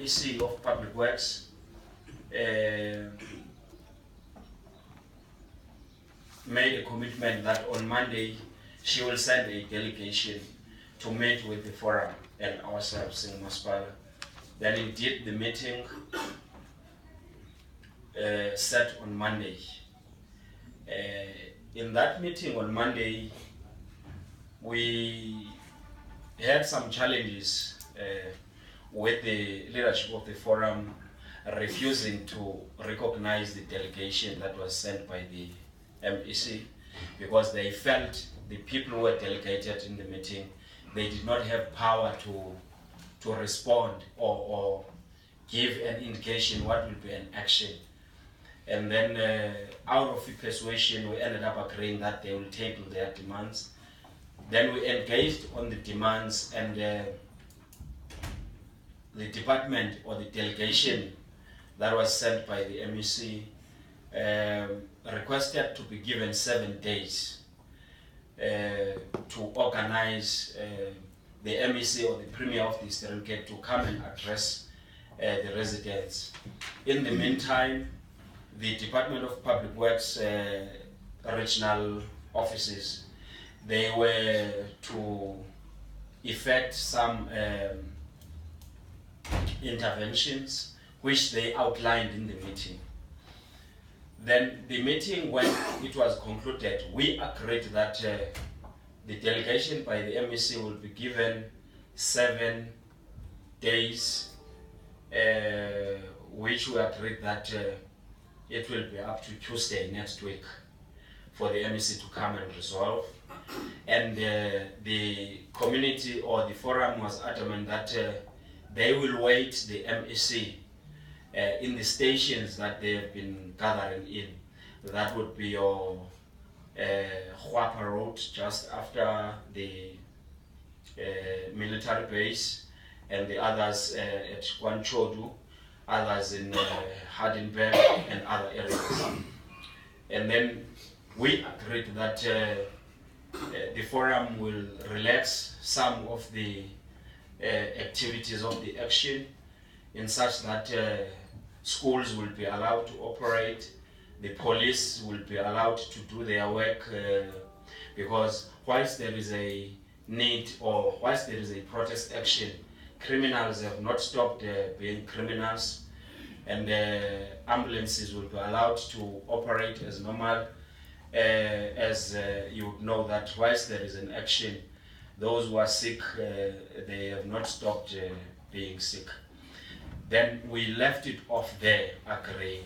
MEC of Public Works made a commitment that on Monday she will send a delegation to meet with the forum and ourselves in Masipala. Then indeed the meeting set on Monday. In that meeting on Monday, we had some challenges with the leadership of the forum refusing to recognize the delegation that was sent by the MEC, because they felt the people who were delegated in the meeting, they did not have power to respond or give an indication what will be an action. And then out of the persuasion, we ended up agreeing that they will table their demands. Then we engaged on the demands, and the department or the delegation that was sent by the MEC requested to be given 7 days to organize the MEC or the Premier of the Eastern Cape to come and address the residents. In the meantime, the Department of Public Works regional offices, they were to effect some interventions which they outlined in the meeting. Then the meeting, when it was concluded, we agreed that the delegation by the MEC will be given 7 days, which we agreed that it will be up to Tuesday next week for the MEC to come and resolve. And the community or the forum was adamant that they will wait the MEC in the stations that they have been gathering in. That would be your Huapa Road, just after the military base, and the others at Kwanchodu, others in Hardenberg and other areas. And then we agreed that the forum will relax some of the activities of the action in such that schools will be allowed to operate, the police will be allowed to do their work, because whilst there is a need or whilst there is a protest action, criminals have not stopped being criminals, and ambulances will be allowed to operate as normal. As you know that whilst there is an action, those who are sick, they have not stopped being sick. Then we left it off there, agreeing.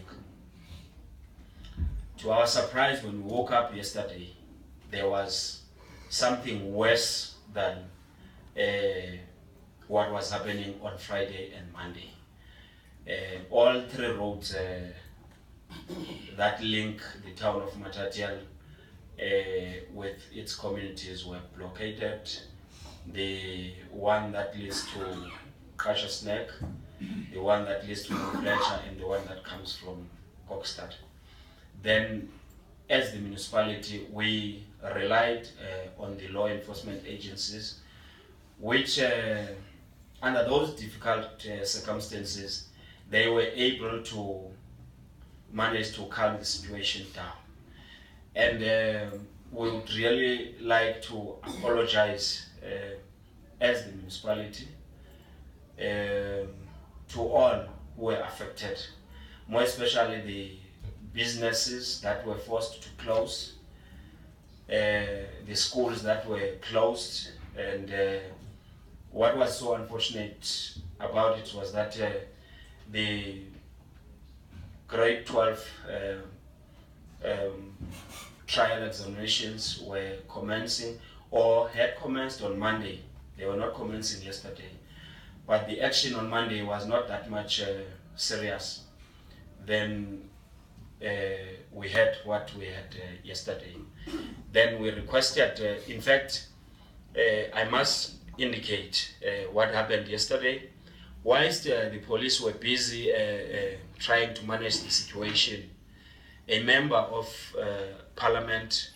To our surprise, when we woke up yesterday, there was something worse than what was happening on Friday and Monday. All 3 roads that link the town of Matatiele with its communities were blockaded. The one that leads to Kasha's Neck, the one that leads to Fletcher, and the one that comes from Kokstad. Then, as the municipality, we relied on the law enforcement agencies, which under those difficult circumstances, they were able to manage to calm the situation down. And we would really like to apologize as the municipality to all who were affected, more especially the businesses that were forced to close, the schools that were closed, and what was so unfortunate about it was that the grade 12 trial examinations were commencing or had commenced on Monday. They were not commencing yesterday, but the action on Monday was not that much serious. Then we had what we had yesterday. Then we requested, in fact, I must indicate what happened yesterday. Whilst the police were busy trying to manage the situation, a member of parliament,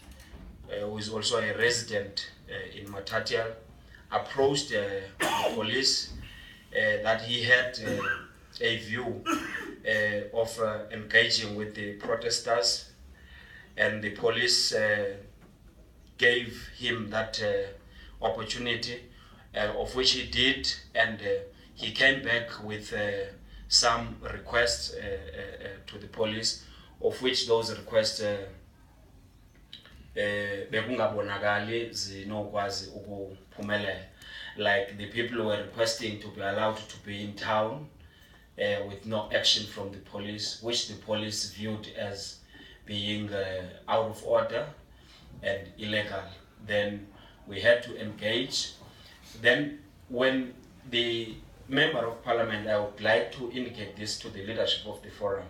who is also a resident in Matatiele, approached the police that he had a view of engaging with the protesters, and the police gave him that opportunity, of which he did, and he came back with some requests to the police, of which those requests bekungabonakali zinokwazi ukuphumelela. Like the people were requesting to be allowed to be in town with no action from the police, which the police viewed as being out of order and illegal. Then we had to engage. Then when the Member of Parliament, I would like to indicate this to the leadership of the forum,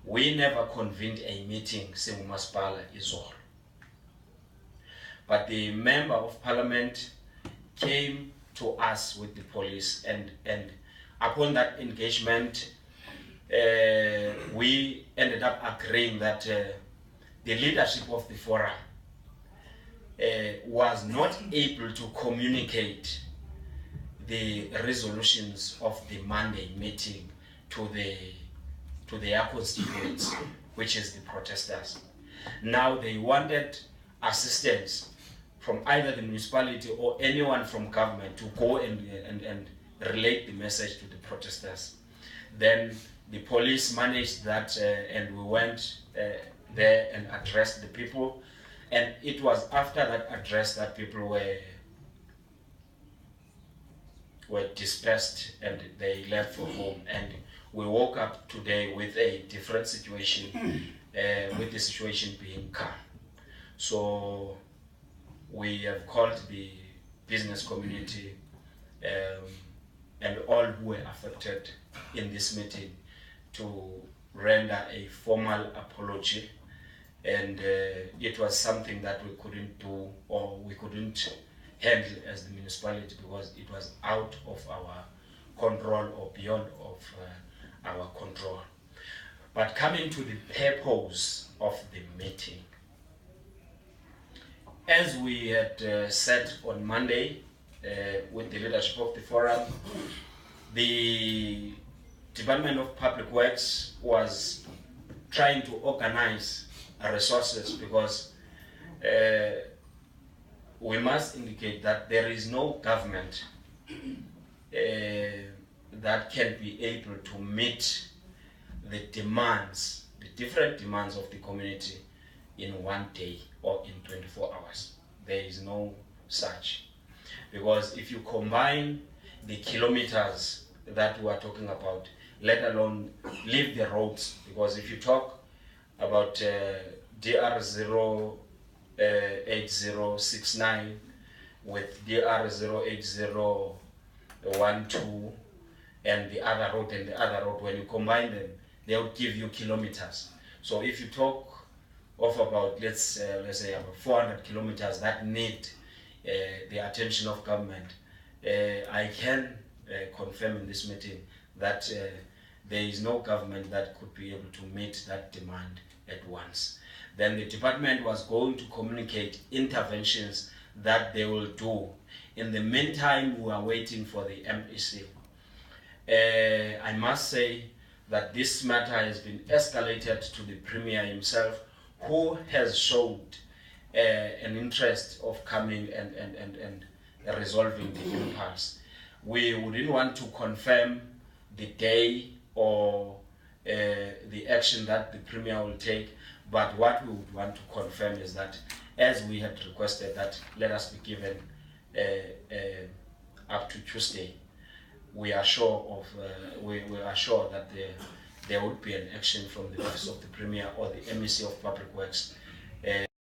we never convened a meeting Singumaspala Izolo. But the Member of Parliament came to us with the police, and upon that engagement, we ended up agreeing that the leadership of the forum was not able to communicate the resolutions of the Monday meeting to their constituents, which is the protesters. Now they wanted assistance from either the municipality or anyone from government to go and relate the message to the protesters. Then the police managed that, and we went there and addressed the people. And it was after that address that people were dispersed and they left for home. And we woke up today with a different situation, with the situation being calm. So we have called the business community and all who were affected in this meeting to render a formal apology. And it was something that we couldn't do, or we couldn't handle as the municipality, because it was out of our control or beyond of our control. But coming to the purpose of the meeting, as we had said on Monday with the leadership of the forum, the Department of Public Works was trying to organize resources, because we must indicate that there is no government that can be able to meet the demands, the different demands of the community in one day or in 24 hours. There is no such. Because if you combine the kilometers that we are talking about, let alone leave the roads, because if you talk about DR08069 with DR08012 and the other road, when you combine them, they will give you kilometers. So if you talk of about, let's say about 400 kilometers that need the attention of government, I can confirm in this meeting that there is no government that could be able to meet that demand at once. Then the department was going to communicate interventions that they will do. In the meantime, we are waiting for the MEC. I must say that this matter has been escalated to the Premier himself, who has showed an interest of coming and resolving the impasse. We wouldn't want to confirm the day or the action that the Premier will take, but what we would want to confirm is that, as we had requested, that let us be given up to Tuesday. We are sure of we are sure that there would be an action from the office of the Premier or the MEC of Public Works